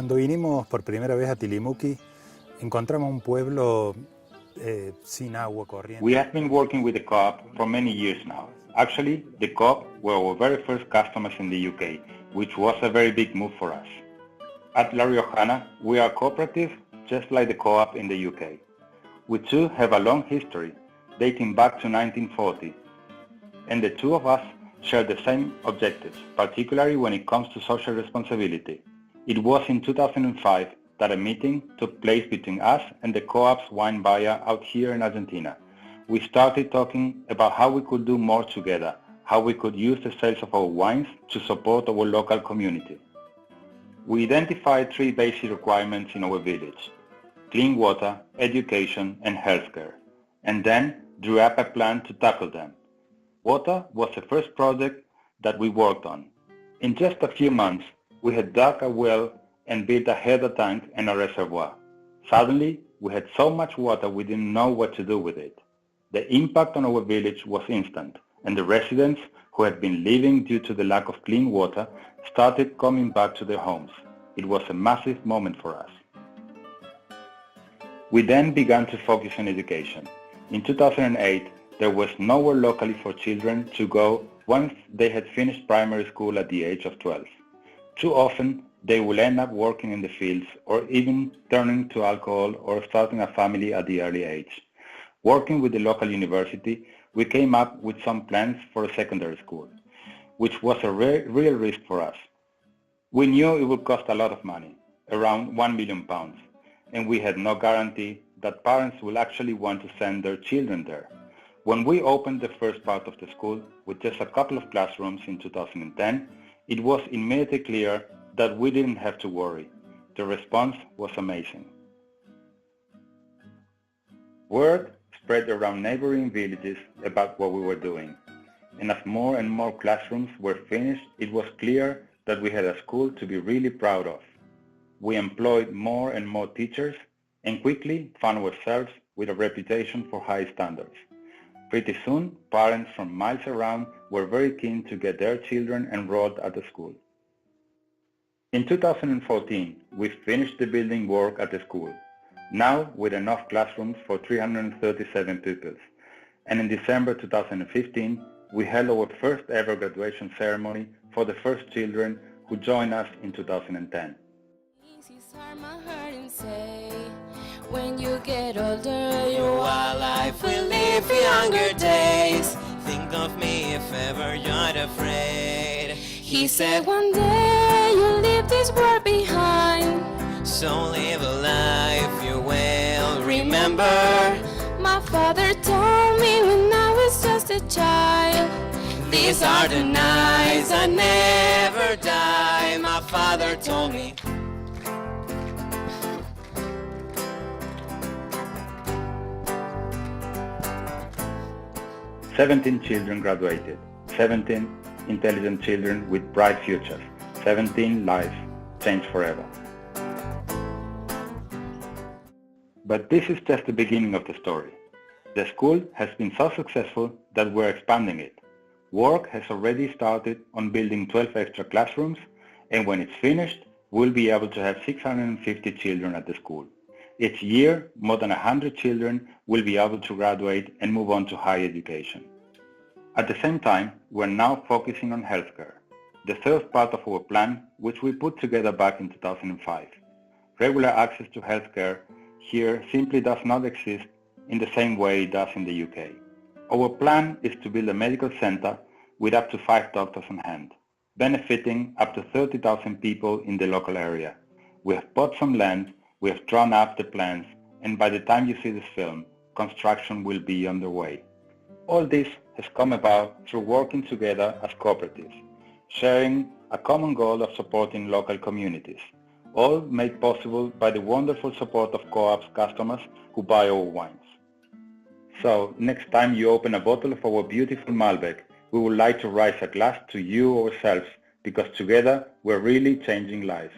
Cuando vinimos por primera vez a Tilimuki, encontramos un pueblo sin agua corriente. We have been working with the Coop for many years now. Actually, the Coop were our very first customers in the UK, which was a very big move for us. At La Riojana, we are cooperative, just like the Co-op in the UK. We too have a long history, dating back to 1940, and the two of us share the same objectives, particularly when it comes to social responsibility. It was in 2005 that a meeting took place between us and the Co-op's wine buyer out here in Argentina. We started talking about how we could do more together, how we could use the sales of our wines to support our local community. We identified three basic requirements in our village: clean water, education, and healthcare, and then drew up a plan to tackle them. Water was the first project that we worked on. In just a few months, we had dug a well and built a header tank and a reservoir. Suddenly, we had so much water we didn't know what to do with it. The impact on our village was instant, and the residents who had been leaving due to the lack of clean water started coming back to their homes. It was a massive moment for us. We then began to focus on education. In 2008, there was nowhere locally for children to go once they had finished primary school at the age of 12. Too often, they will end up working in the fields or even turning to alcohol or starting a family at the early age. Working with the local university, we came up with some plans for a secondary school, which was a real risk for us. We knew it would cost a lot of money, around £1 million, and we had no guarantee that parents will actually want to send their children there. When we opened the first part of the school with just a couple of classrooms in 2010, it was immediately clear that we didn't have to worry. The response was amazing. Word spread around neighboring villages about what we were doing, and as more and more classrooms were finished, it was clear that we had a school to be really proud of. We employed more and more teachers and quickly found ourselves with a reputation for high standards. Pretty soon, parents from miles around were very keen to get their children enrolled at the school. In 2014, we finished the building work at the school, now with enough classrooms for 337 pupils. And in December 2015, we held our first ever graduation ceremony for the first children who joined us in 2010. When you get older, your life will live younger days. Think of me if ever you're not afraid. He said one day you'll leave this world behind, so live a life you will remember. My father told me when I was just a child, these are the nights that never die. My father told me. 17 children graduated, 17 intelligent children with bright futures, 17 lives changed forever. But this is just the beginning of the story. The school has been so successful that we're expanding it. Work has already started on building 12 extra classrooms, and when it's finished, we'll be able to have 650 children at the school. Each year, more than 100 children will be able to graduate and move on to higher education. At the same time, we're now focusing on healthcare, the third part of our plan, which we put together back in 2005. Regular access to healthcare here simply does not exist in the same way it does in the UK. Our plan is to build a medical center with up to 5 doctors on hand, benefiting up to 30,000 people in the local area. We have bought some land, we have drawn up the plans, and by the time you see this film, construction will be underway. All this has come about through working together as cooperatives, sharing a common goal of supporting local communities, all made possible by the wonderful support of Co-op's customers who buy our wines. So, next time you open a bottle of our beautiful Malbec, we would like to raise a glass to you ourselves, because together we're really changing lives.